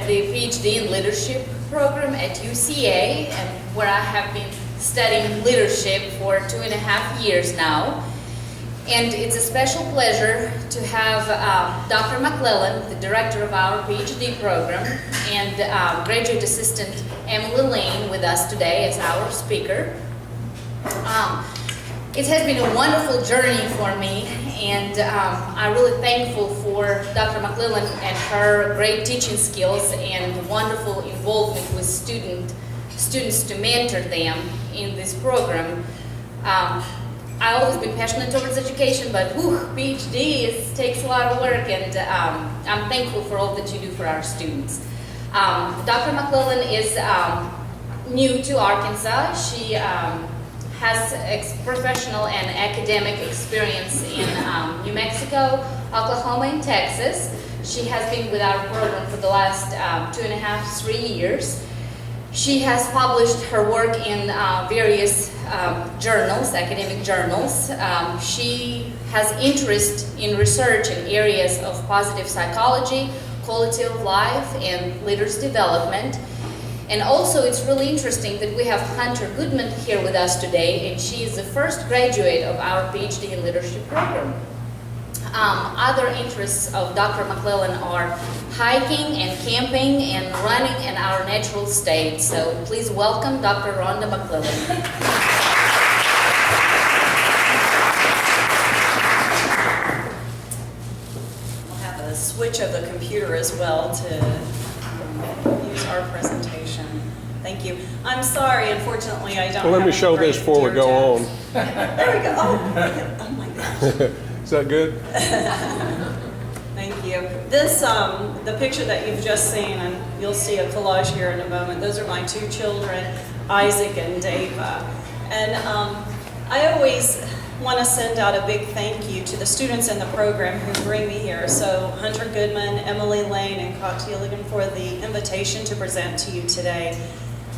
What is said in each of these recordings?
at the PhD in Leadership program at UCA, and where I have been studying leadership for 2.5 years now. And it's a special pleasure to have Dr. McClellan, the director of our PhD program, and graduate assistant Emily Lane with us today as our speaker. It has been a wonderful journey for me, and I'm really thankful for Dr. McClellan and her great teaching skills and wonderful involvement with students to mentor them in this program. I've always been passionate towards education, but PhD takes a lot of work, and I'm thankful for all that you do for our students. Dr. McClellan is new to Arkansas. She has professional and academic experience in New Mexico, Oklahoma, and Texas. She has been with our program for the last 2.5 to 3 years. She has published her work in various journals, academic journals. She has interest in research in areas of positive psychology, quality of life, and leaders development. And also, it's really interesting that we have Hunter Goodman here with us today, and she is the first graduate of our PhD in Leadership program. Other interests of Dr. McClellan are hiking and camping and running in our natural state. So please welcome Dr. Rhonda McClellan. I'll have a switch of the computer as well to use our presentation. Thank you. I'm sorry, unfortunately, I don't. Well, let me show this before we go on. There we go. Oh my gosh. Is that good? Thank you. This, the picture that you've just seen, and you'll see a collage here in a moment, those are my 2 children, Isaac and Dava. And I always want to send out a big thank you to the students in the program who bring me here. So Hunter Goodman, Emily Lane, and Katya Ligon for the invitation to present to you today.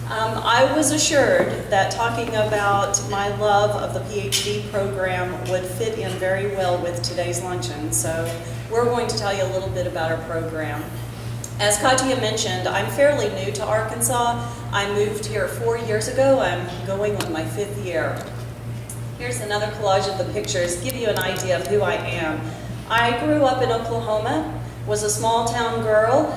I was assured that talking about my love of the PhD program would fit in very well with today's luncheon. So we're going to tell you a little bit about our program. As Katya mentioned, I'm fairly new to Arkansas. I moved here 4 years ago. I'm going on my 5th year. Here's another collage of the pictures, give you an idea of who I am. I grew up in Oklahoma, was a small town girl,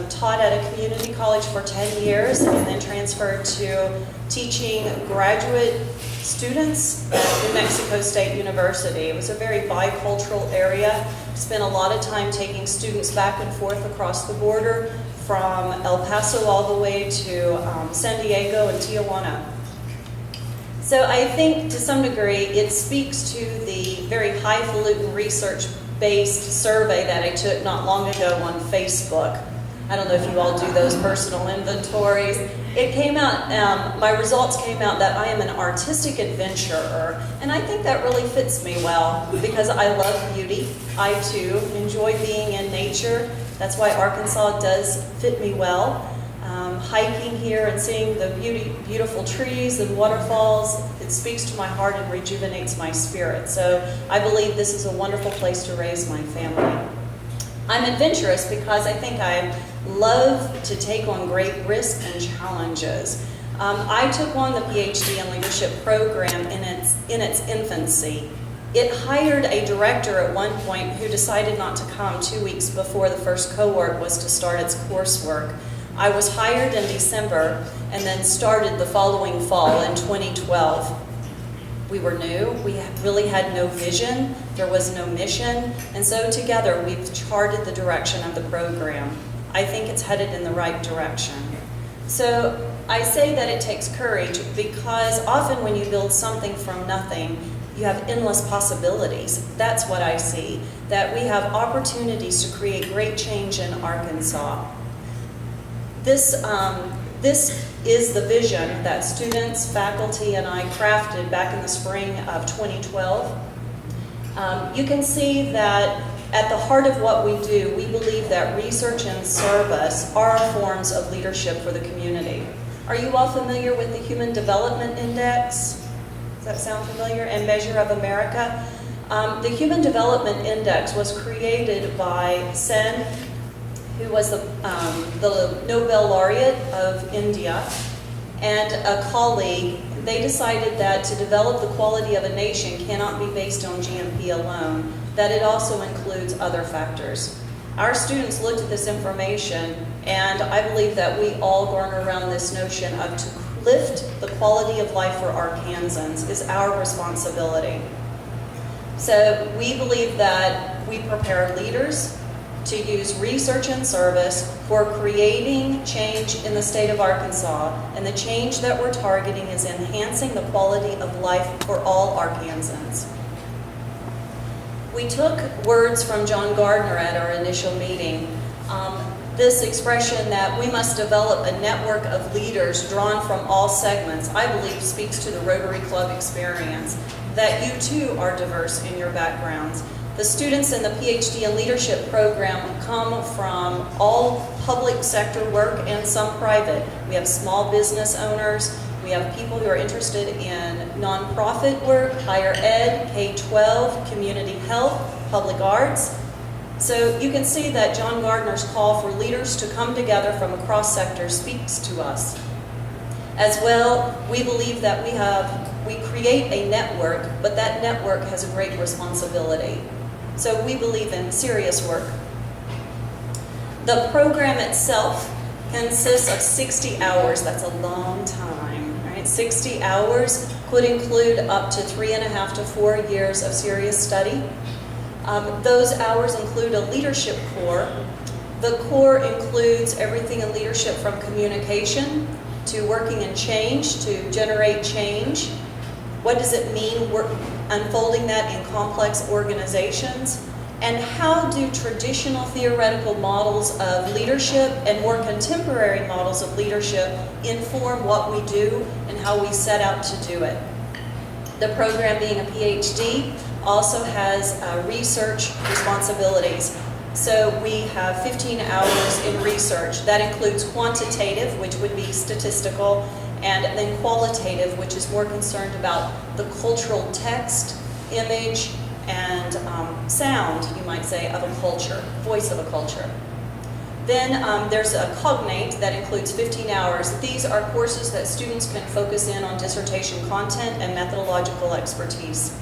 taught at a community college for 10 years, and then transferred to teaching graduate students at New Mexico State University. It was a very bicultural area. Spent a lot of time taking students back and forth across the border from El Paso all the way to San Diego and Tijuana. So I think to some degree it speaks to the very highfalutin research-based survey that I took not long ago on Facebook. I don't know if you all do those personal inventories. It came out, my results came out that I am an artistic adventurer, and I think that really fits me well because I love beauty. I too enjoy being in nature. That's why Arkansas does fit me well. Hiking here and seeing the beautiful trees and waterfalls, it speaks to my heart and rejuvenates my spirit. So I believe this is a wonderful place to raise my family. I'm adventurous because I think I love to take on great risks and challenges. I took on the PhD in Leadership program in its infancy. It hired a director at one point who decided not to come 2 weeks before the first cohort was to start its coursework. I was hired in December and then started the following fall in 2012. We were new, we really had no vision, there was no mission, and so together we've charted the direction of the program. I think it's headed in the right direction. So I say that it takes courage because often when you build something from nothing, you have endless possibilities. That's what I see, that we have opportunities to create great change in Arkansas. This is the vision that students, faculty, and I crafted back in the spring of 2012. You can see that at the heart of what we do, we believe that research and service are forms of leadership for the community. Are you all familiar with the Human Development Index? Does that sound familiar? And Measure of America? The Human Development Index was created by Sen who was the Nobel laureate of India, and a colleague, they decided that to develop the quality of a nation cannot be based on GMP alone, that it also includes other factors. Our students looked at this information, and I believe that we all garner around this notion of to lift the quality of life for Arkansans is our responsibility. So we believe that we prepare leaders to use research and service for creating change in the state of Arkansas, and the change that we're targeting is enhancing the quality of life for all Arkansans. We took words from John Gardner at our initial meeting. This expression that we must develop a network of leaders drawn from all segments, I believe speaks to the Rotary Club experience, that you too are diverse in your backgrounds. The students in the PhD in Leadership program come from all public sector work and some private. We have small business owners, we have people who are interested in nonprofit work, higher ed, K-12, community health, public arts. So you can see that John Gardner's call for leaders to come together from across sectors speaks to us. As well, we believe that we create a network, but that network has a great responsibility. So we believe in serious work. The program itself consists of 60 hours. That's a long time, right? 60 hours could include up to 3.5 to 4 years of serious study. Those hours include a leadership core. The core includes everything in leadership from communication to working in change, to generate change. What does it mean unfolding that in complex organizations? And how do traditional theoretical models of leadership and more contemporary models of leadership inform what we do and how we set out to do it? The program, being a PhD, also has research responsibilities. So we have 15 hours in research. That includes quantitative, which would be statistical, and then qualitative, which is more concerned about the cultural text, image, and sound, you might say, of a culture, voice of a culture. Then there's a cognate that includes 15 hours. These are courses that students can focus in on dissertation content and methodological expertise.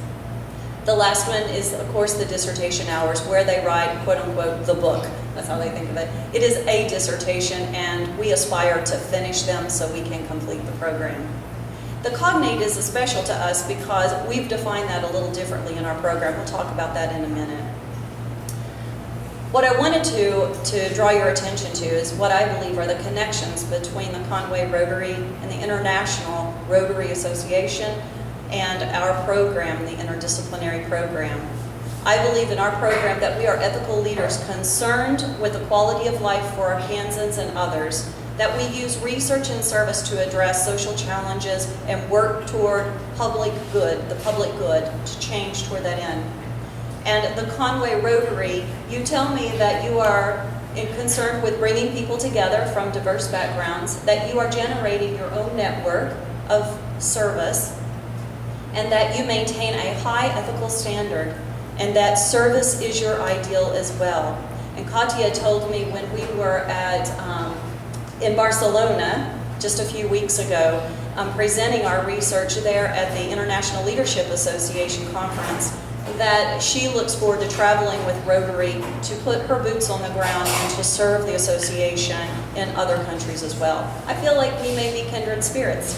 The last one is, of course, the dissertation hours, where they write, quote unquote, the book. That's how they think of it. It is a dissertation, and we aspire to finish them so we can complete the program. The cognate is special to us because we've defined that a little differently in our program. We'll talk about that in a minute. What I wanted to draw your attention to is what I believe are the connections between the Conway Rotary and the International Rotary Association and our program, the interdisciplinary program. I believe in our program that we are ethical leaders concerned with the quality of life for Arkansans and others, that we use research and service to address social challenges and work toward public good, the public good, to change toward that end. And the Conway Rotary, you tell me that you are concerned with bringing people together from diverse backgrounds, that you are generating your own network of service, and that you maintain a high ethical standard, and that service is your ideal as well. And Katia told me when we were in Barcelona just a few weeks ago, presenting our research there at the International Leadership Association conference, that she looks forward to traveling with Rotary to put her boots on the ground and to serve the association in other countries as well. I feel like we may be kindred spirits.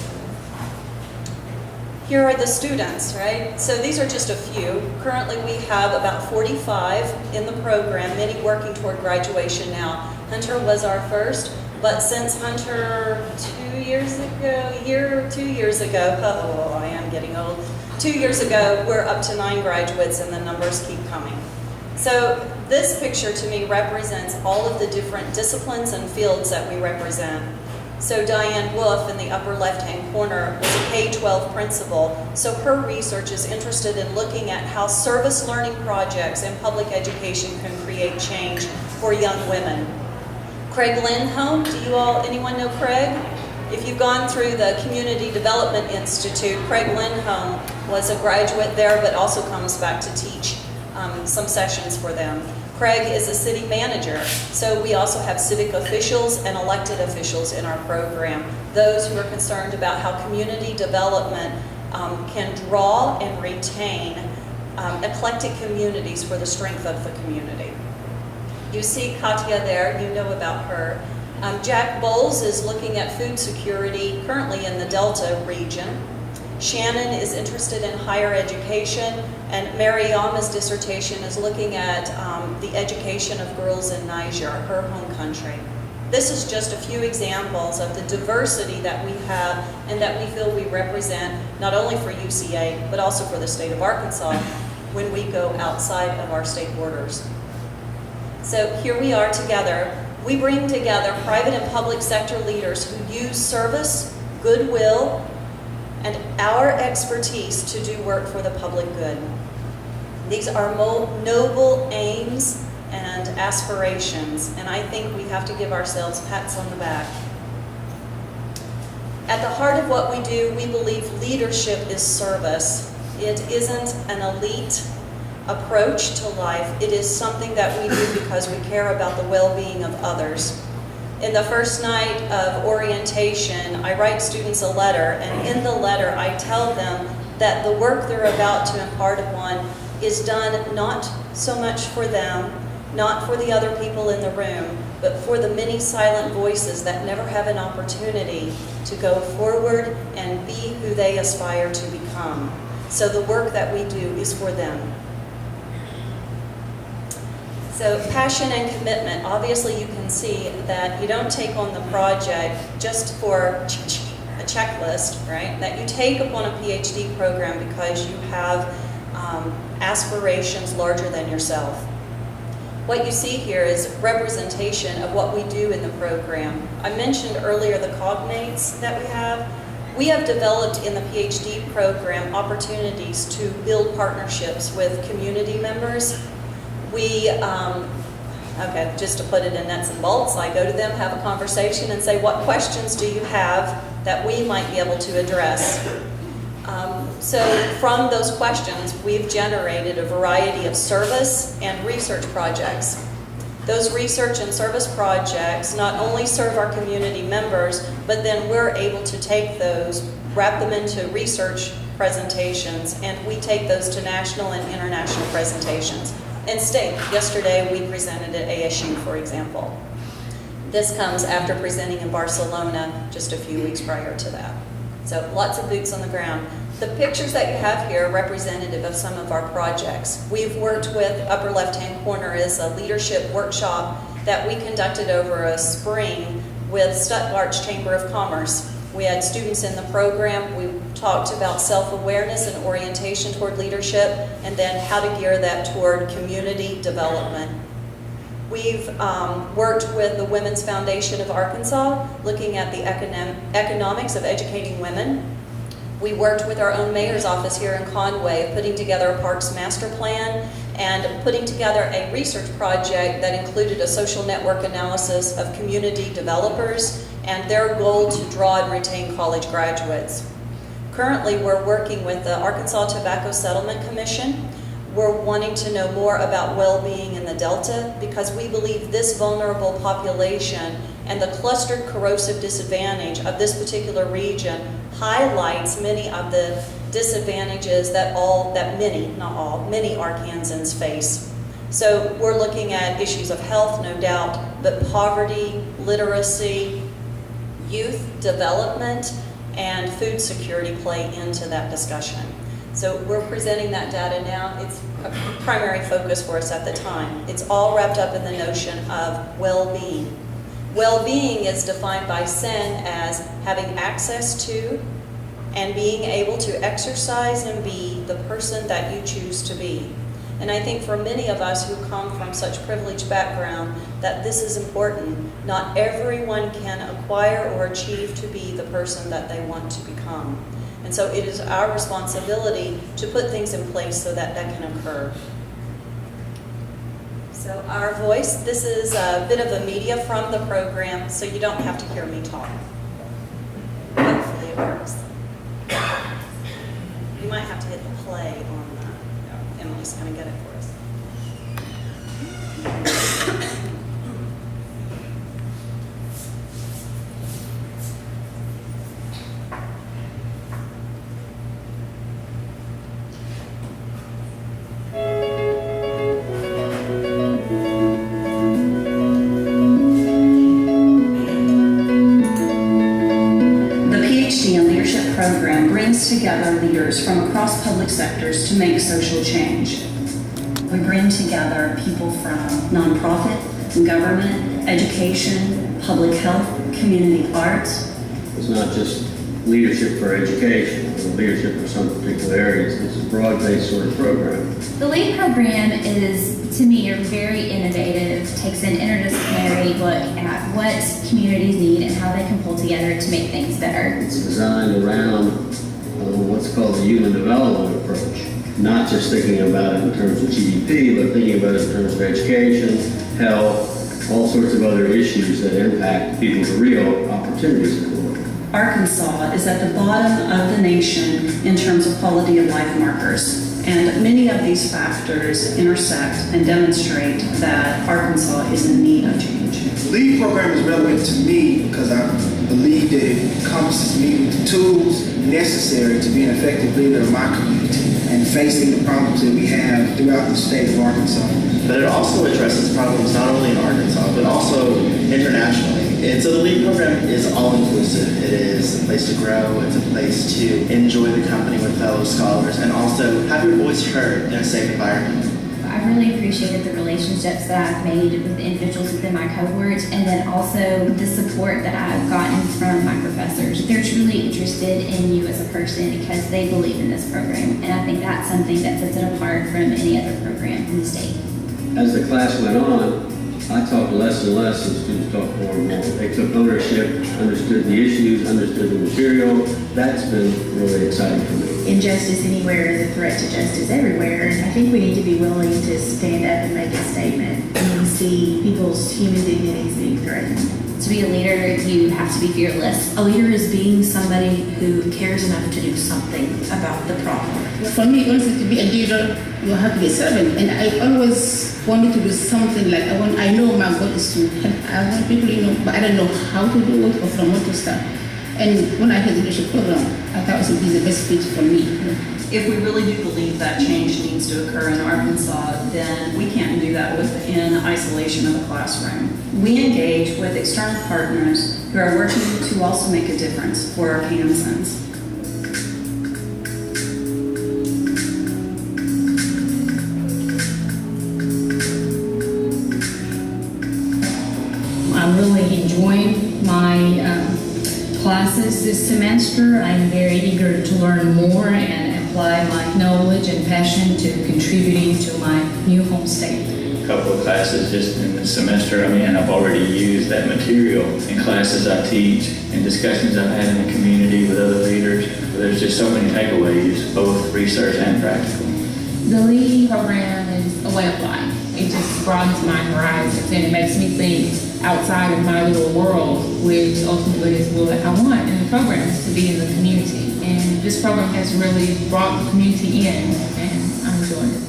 Here are the students, right? So these are just a few. Currently we have about 45 in the program, many working toward graduation now. Hunter was our first, but since Hunter 2 years ago, oh, I am getting old. 2 years ago, we're up to 9 graduates and the numbers keep coming. So this picture to me represents all of the different disciplines and fields that we represent. So Diane Wolf in the upper left-hand corner was a K-12 principal, so her research is interested in looking at how service learning projects in public education can create change for young women. Craig Lindholm, anyone know Craig? If you've gone through the Community Development Institute, Craig Lindholm was a graduate there, but also comes back to teach some sessions for them. Craig is a city manager, so we also have civic officials and elected officials in our program, those who are concerned about how community development can draw and retain eclectic communities for the strength of the community. You see Katya there, you know about her. Jack Bowles is looking at food security currently in the Delta region. Shannon is interested in higher education, and Mariama's dissertation is looking at the education of girls in Niger, her home country. This is just a few examples of the diversity that we have and that we feel we represent, not only for UCA, but also for the state of Arkansas when we go outside of our state borders. So here we are together. We bring together private and public sector leaders who use service, goodwill, and our expertise to do work for the public good. These are noble aims and aspirations, and I think we have to give ourselves pats on the back. At the heart of what we do, we believe leadership is service. It isn't an elite approach to life. It is something that we do because we care about the well-being of others. In the first night of orientation, I write students a letter, and in the letter I tell them that the work they're about to impart upon is done not so much for them, not for the other people in the room, but for the many silent voices that never have an opportunity to go forward and be who they aspire to become. So the work that we do is for them. So passion and commitment, obviously you can see that you don't take on the project just for a checklist, right? That you take upon a PhD program because you have aspirations larger than yourself. What you see here is representation of what we do in the program. I mentioned earlier the cognates that we have. We have developed in the PhD program opportunities to build partnerships with community members. We, okay, just to put it in nuts and bolts, I go to them, have a conversation, and say, what questions do you have that we might be able to address? So from those questions, we've generated a variety of service and research projects. Those research and service projects not only serve our community members, but then we're able to take those, wrap them into research presentations, and we take those to national and international presentations. And state, yesterday we presented at ASU, for example. This comes after presenting in Barcelona just a few weeks prior to that. So lots of boots on the ground. The pictures that you have here are representative of some of our projects. We've worked with, upper left-hand corner is a leadership workshop that we conducted over a spring with Stuttgart's Chamber of Commerce. We had students in the program. We talked about self-awareness and orientation toward leadership, and then how to gear that toward community development. We've worked with the Women's Foundation of Arkansas, looking at the economics of educating women. We worked with our own mayor's office here in Conway, putting together a parks master plan and putting together a research project that included a social network analysis of community developers and their goal to draw and retain college graduates. Currently, we're working with the Arkansas Tobacco Settlement Commission. We're wanting to know more about well-being in the Delta because we believe this vulnerable population and the clustered corrosive disadvantage of this particular region highlights many of the disadvantages that many, not all, many Arkansans face. So we're looking at issues of health, no doubt, but poverty, literacy, youth development, and food security play into that discussion. So we're presenting that data now. It's a primary focus for us at the time. It's all wrapped up in the notion of well-being. Well-being is defined by SEN as having access to and being able to exercise and be the person that you choose to be. And I think for many of us who come from such privileged background that this is important. Not everyone can acquire or achieve to be the person that they want to become. And so it is our responsibility to put things in place so that that can occur. So our voice, this is a bit of the media from the program, so you don't have to hear me talk. Hopefully it works. You might have to hit the play on that. Emily's going to get it for us. Program brings together leaders from across public sectors to make social change. We bring together people from nonprofit, government, education, public health, community arts. It's not just leadership for education or leadership for some particular areas. It's a broad-based sort of program. The LEAD program is, to me, very innovative, takes an interdisciplinary look at what communities need and how they can pull together to make things better. It's designed around what's called the human development approach, not just thinking about it in terms of GDP, but thinking about it in terms of education, health, all sorts of other issues that impact people's real opportunities in the world. Arkansas is at the bottom of the nation in terms of quality of life markers. And many of these factors intersect and demonstrate that Arkansas is in need of change. The LEAD program is relevant to me because I believe that it encompasses me with the tools necessary to be an effective leader of my community and facing the problems that we have throughout the state of Arkansas. But it also addresses problems not only in Arkansas, but also internationally. And so the LEAD program is all-inclusive. It is a place to grow. It's a place to enjoy the company with fellow scholars and also have your voice heard in a safe environment. I really appreciated the relationships that I've made with individuals within my cohort, and then also the support that I've gotten from my professors. They're truly interested in you as a person because they believe in this program, and I think that's something that sets it apart from any other program in the state. As the class went on, I talked less and less and students talked more and more. They took ownership, understood the issues, understood the material. That's been really exciting for me. Injustice anywhere is a threat to justice everywhere. I think we need to be willing to stand up and make a statement when we see people's human dignities being threatened. To be a leader, you have to be fearless. A leader is being somebody who cares enough to do something about the problem. For me, also to be a leader, you have to be a servant. And I always wanted to do something like I know my goal is to help. I want people, but I don't know how to do it or from what to start. And when I heard the leadership program, I thought it would be the best fit for me. If we really do believe that change needs to occur in Arkansas, then we can't do that within isolation of a classroom. We engage with external partners who are working to also make a difference for our Arkansans. I'm really enjoying my classes this semester. I'm very eager to learn more and apply my knowledge and passion to contributing to my new home state. A couple of classes just in the semester I'm in, I've already used that material in classes I teach and discussions I've had in the community with other leaders. There's just so many takeaways, both research and practical. The LEAD program is a way of life. It just broadens my horizons and it makes me think outside of my little world, which ultimately is what I want in the program, is to be in the community. And this program has really brought the community in, and I'm enjoying it.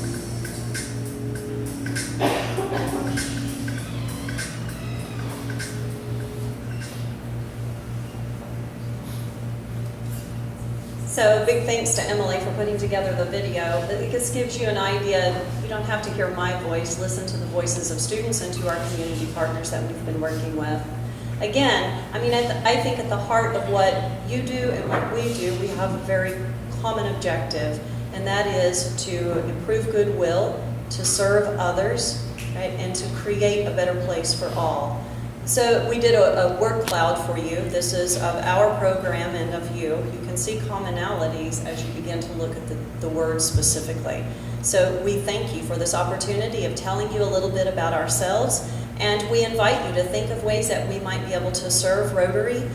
So big thanks to Emily for putting together the video. This gives you an idea. You don't have to hear my voice. Listen to the voices of students and to our community partners that we've been working with. Again, I mean, I think at the heart of what you do and what we do, we have a very common objective, and that is to improve goodwill, to serve others, right, and to create a better place for all. So we did a word cloud for you. This is of our program and of you. You can see commonalities as you begin to look at the words specifically. So we thank you for this opportunity of telling you a little bit about ourselves, and we invite you to think of ways that we might be able to serve Rotary.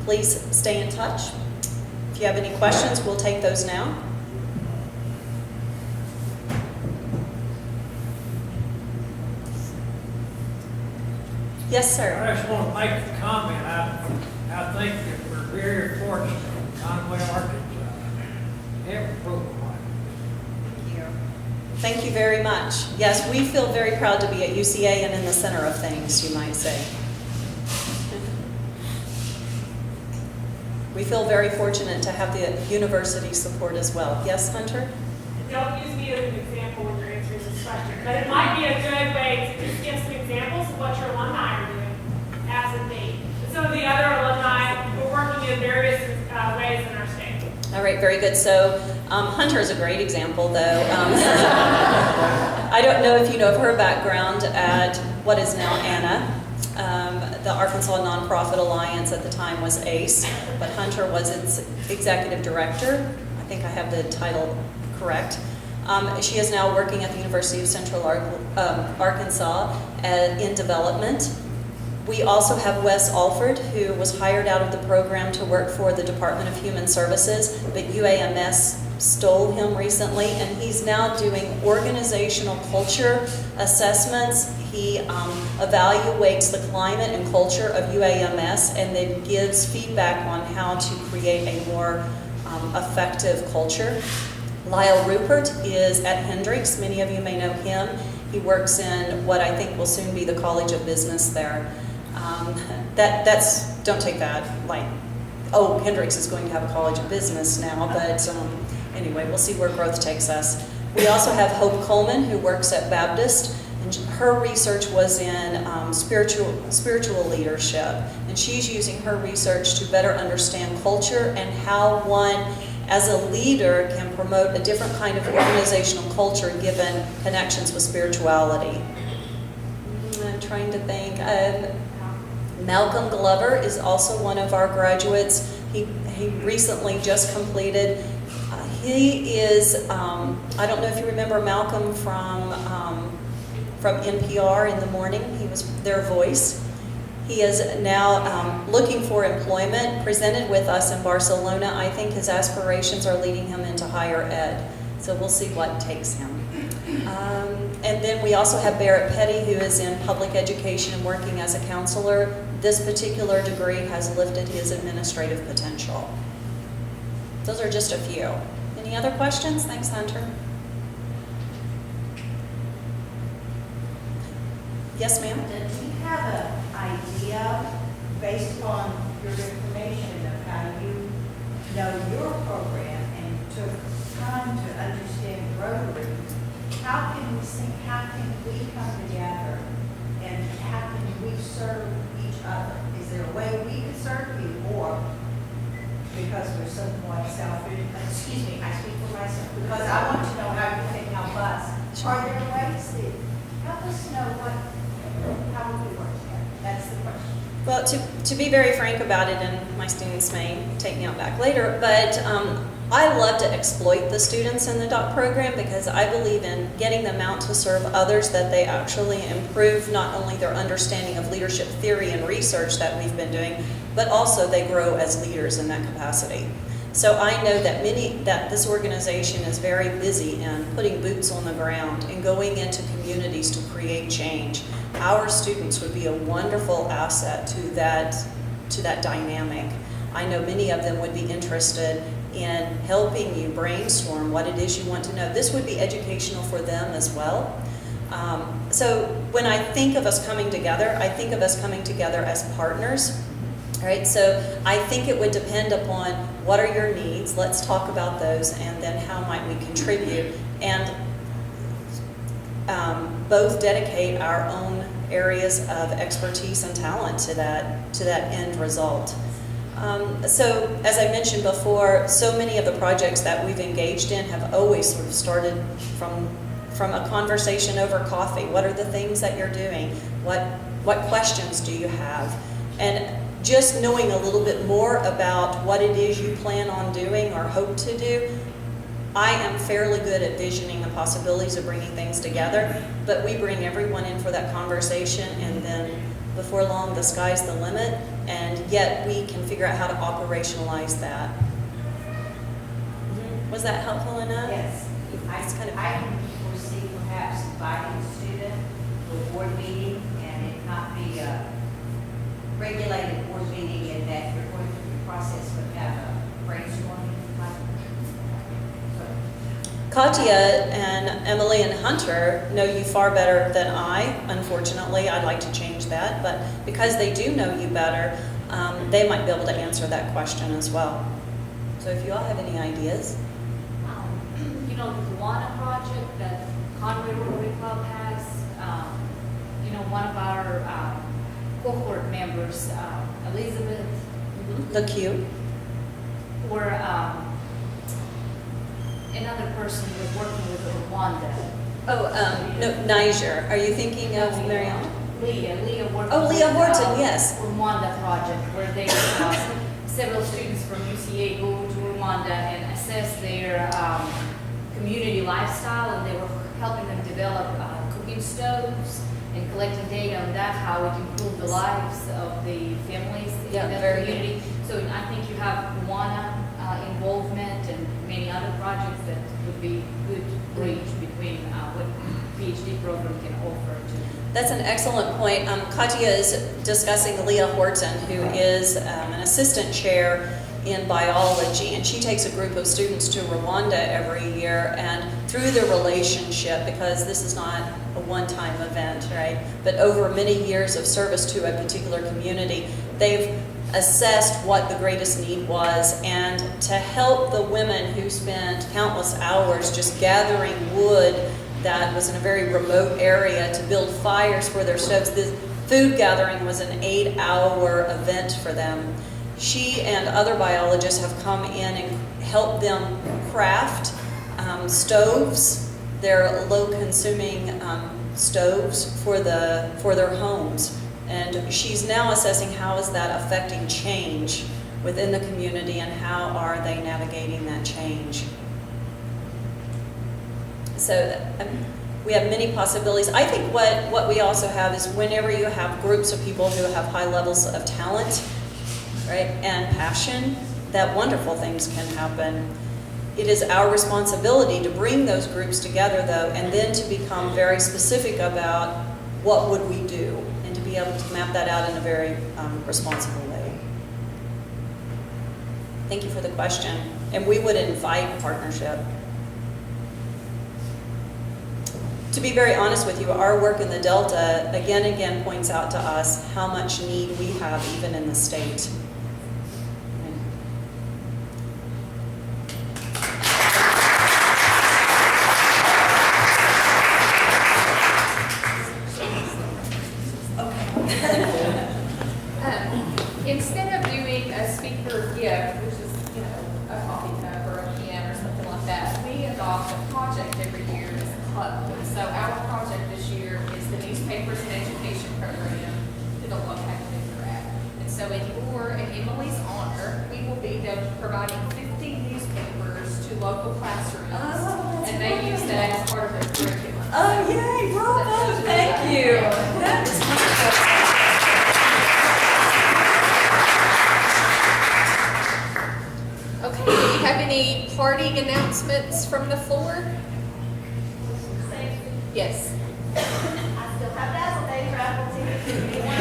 Please stay in touch. If you have any questions, we'll take those now. Yes, sir. I just want to make a comment. I think that we're very fortunate in Conway, Arkansas. Every program like this. Thank you very much. Yes, we feel very proud to be at UCA and in the center of things, you might say. We feel very fortunate to have the university support as well. Yes, Hunter? Don't use me as an example when you're answering this question, but it might be a good way to just give some examples of what your alumni are doing as a theme. Some of the other alumni were working in various ways in our state. All right, very good. So Hunter is a great example, though. I don't know if you know of her background at what is now ANA. The Arkansas Nonprofit Alliance at the time was ACE, but Hunter was its executive director. I think I have the title correct. She is now working at the University of Central Arkansas in development. We also have Wes Alford, who was hired out of the program to work for the Department of Human Services, but UAMS stole him recently, and he's now doing organizational culture assessments. He evaluates the climate and culture of UAMS and then gives feedback on how to create a more effective culture. Lyle Rupert is at Hendrix. Many of you may know him. He works in what I think will soon be the College of Business there. Don't take that like, oh, Hendrix is going to have a College of Business now, but anyway, we'll see where growth takes us. We also have Hope Coleman, who works at Baptist, and her research was in spiritual leadership, and she's using her research to better understand culture and how one, as a leader, can promote a different kind of organizational culture given connections with spirituality. I'm trying to think. Malcolm Glover is also one of our graduates. He recently just completed. He is, I don't know if you remember Malcolm from NPR in the morning. He was their voice. He is now looking for employment, presented with us in Barcelona. I think his aspirations are leading him into higher ed. So we'll see what takes him. And then we also have Barrett Petty, who is in public education and working as a counselor. This particular degree has lifted his administrative potential. Those are just a few. Any other questions? Thanks, Hunter. Yes, ma'am? Do you have an idea, based on your information of how you know your program and took time to understand Rotary, how can we come together and how can we serve each other? Is there a way we can serve you, or because we're somewhat selfish, excuse me, I speak for myself, because I want to know how you can help us. Are there ways that help us know how we work together? That's the question. Well, to be very frank about it, and my students may take me out back later, but I love to exploit the students in the doc program because I believe in getting them out to serve others, that they actually improve not only their understanding of leadership theory and research that we've been doing, but also they grow as leaders in that capacity. So I know that this organization is very busy in putting boots on the ground and going into communities to create change. Our students would be a wonderful asset to that dynamic. I know many of them would be interested in helping you brainstorm what it is you want to know. This would be educational for them as well. So when I think of us coming together, I think of us coming together as partners. All right, so I think it would depend upon what are your needs, let's talk about those, and then how might we contribute, and both dedicate our own areas of expertise and talent to that end result. So as I mentioned before, so many of the projects that we've engaged in have always sort of started from a conversation over coffee. What are the things that you're doing? What questions do you have? And just knowing a little bit more about what it is you plan on doing or hope to do, I am fairly good at visioning the possibilities of bringing things together, but we bring everyone in for that conversation, and then before long the sky's the limit, and yet we can figure out how to operationalize that. Was that helpful enough? Yes. I can foresee perhaps inviting a student to a board meeting and it not be a regulated board meeting, and that you're going through the process but have a brainstorming. Katya and Emily and Hunter know you far better than I, unfortunately. I'd like to change that, but because they do know you better, they might be able to answer that question as well. So if you all have any ideas. You know, the Luana project that Conway Rotary Club has, you know, one of our cohort members, Elizabeth, LaQ. or another person was working with Rhonda. Oh, no, Niger. Are you thinking of Mariana? Leah worked Oh, Leah with, Horton, yes. Rwanda project, where they several students from UCA go to Rwanda and assess their community lifestyle, and they were helping them develop cooking stoves and collecting data on that, how it improved the lives of the families in that community. So I think you have Rwanda involvement and many other projects that would be good bridge between what PhD program can offer to. That's an excellent point. Katya is discussing Leah Horton, who is an assistant chair in biology, and she takes a group of students to Rwanda every year, and through their relationship, because this is not a one-time event, right, but over many years of service to a particular community, they've assessed what the greatest need was, and to help the women who spent countless hours just gathering wood that was in a very remote area to build fires for their stoves. The food gathering was an 8-hour event for them. She and other biologists have come in and helped them craft stoves. They're low-consuming stoves for their homes. And she's now assessing how is that affecting change within the community and how are they navigating that change. So we have many possibilities. I think what we also have is whenever you have groups of people who have high levels of talent, right, and passion, that wonderful things can happen. It is our responsibility to bring those groups together, though, and then to become very specific about what would we do, and to be able to map that out in a very responsible way. Thank you for the question. And we would invite partnership. To be very honest with you, our work in the Delta again and again points out to us how much need we have even in the state. Instead of doing a speaker gift, which is, you know, a coffee cup or a pen or something like that, we adopt a project every year as a club. So our project this year is the Newspapers and Education Program to the Local Academic Craft. And so in your and Emily's honor, we will be providing 50 newspapers to local classrooms. And they use that as part of their curriculum. Oh, yay, bravo, thank you. That is wonderful. Okay, do you have any parting announcements from the floor? Yes. I still have Dazzle Days raffle tickets if anyone